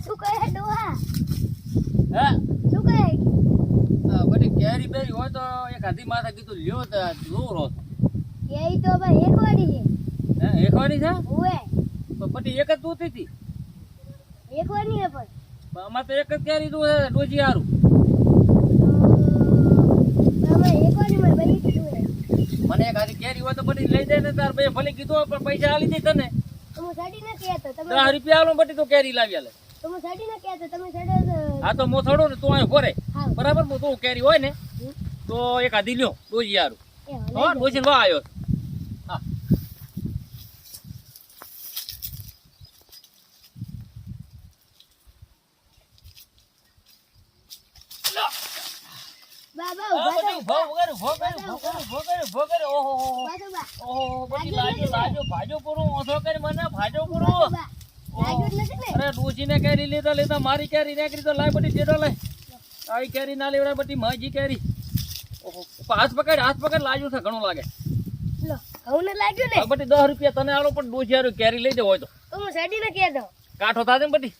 શું કહે ડોહા? હે શું કહે? બધી કેરી બેરી હોય તો એક હાથી માથે કીધું લ્યો તો જોઉં રહો એ તો ભાઈ એકવાડી છે. હે એકવાની છે ઓએ તો પછી એક જ તું હતી એકવાની હે પણ અમારે તો એક જ કેરી તું ડોજી હારું તમે એકવાની માં બની કીધું હે. મને એક હાથી કેરી હોય તો બધી લઈ જાય ને તાર બે ભલે કીધું હોય પણ પૈસા આલી દઈ તને તમે સાડી ના કહેતો તમે 10 રૂપિયા આલો બધી તો કેરી લાવી આલે તમે સાડી ના કહેતો તમે સાડે હા તો મો થોડો ને તું અહીં ફોરે હા બરાબર મો તું કેરી હોય ને તો એક હાથી લ્યો ડોજી હારું એ હા ડોજી લો આવ્યો હા બાબા હા, ઉભા બધી ભોગરે. ઓહો તો બા ઓહો બધી લાજો ભાજો પૂરું ઓછો કરી મને ભાજો પૂરું બા લાગ્યું જ નથી ને અરે ડોશીને કેરી લેતા મારી કેરી નીકળી તો લાય બધી જેડો લાય આવી કેરી ના લેવડાય બધી માજી કેરી ઓહો હાથ પકડ લાજુ છે ઘણું લાગે લો ઘઉં ને લાગ્યું ને હવે બધી 10 રૂપિયા તને આલો પણ ડોશી હારું કેરી લઈ જવો હોય તો તો હું સાડી ના કહેતો કાઠો થાશે ને બધી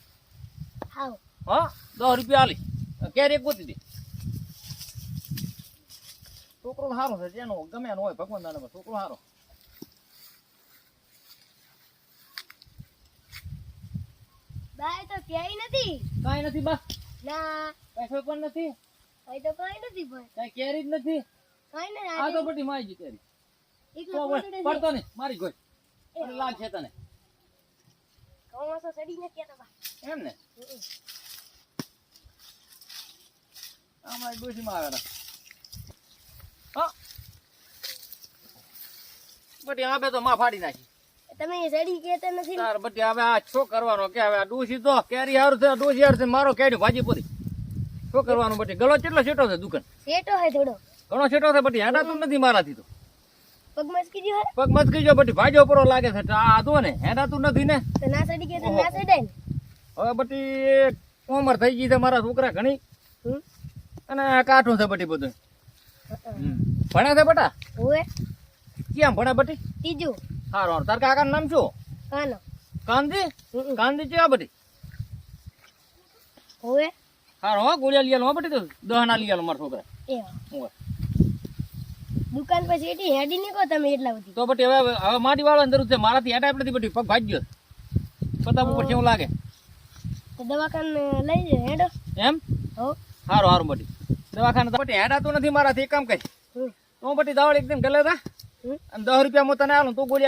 હાવ હા 10 રૂપિયા આલી કેરી એક ગોતી દે છોકરો સારો છે જેનો ગમે એનો હોય ભગવાન દાને છોકરો સારો બાય તો ક્યાંય નથી કાંઈ નથી બસ ના કઈ પણ નથી કઈ તો કઈ નથી પણ કઈ કેરી જ નથી કઈ ને આ તો બધી માજી કેરી એકલો તો કોટડે છે પડતો ને મારી ગોઈ મને લાગશે તને ઘઉં તો સાડી ના કહેતો બા એમ ને અમારી ડોશીમાં આવે હા બધી આ બે તો માં ફાડી નાખી તમે એ સાડી કહેતા નથી ને? તાર બધી હવે આ શું કરવાનો કે હવે આ ડોશી તો કેરી હારું છે ડોશી હારું છે મારો કેરી ભાજી પૂરી શું કરવાનું બધી ગલો કેટલો છેટો છે દુકાન શેટો હે થોડો ઘણો છેટો છે બધી હેડાતું નથી મારાથી તો પગમાં જ કીધું હે પગ મત કીજો બધી ભાજો પૂરો લાગે છે આ તો ને હેડાતું નથી ને તો ના સાડી કહેતા ના સાડાય ને હવે બધી ઉંમર થઈ ગઈ છે મારા છોકરા ઘણી હમ અને કાઠું છે બધી બધું ભણે છે બટા ઓએ કેમ ભણે બટી ત્રીજું સારું તાર કાકાનું નામ શું કાનો કાંદી કાંદી છે આ બધી ઓએ સારું હો ગોળિયા લઈ આલો હો બટી તો દહના લઈ આલો મારા છોકરા એ ઓય. દુકાન પછી એટી હેડી નીકો તમે એટલા બધી તો બટી હવે માટી વાળવાની જરૂર છે મારાથી હેઠા નથી બટી પગ ભાગ્યો પતાપ ઉપર કેવું લાગે તો દવાખાને લઈ જાય હેડો એમ હો સારું સારું બટી દવાખાને તો બટી હેડાતું નથી મારાથી એક કામ કરી હમ તો બટી દાવડ એકદમ ગલે તા હમ અને 10 રૂપિયા હું તને આલું તું ગોળી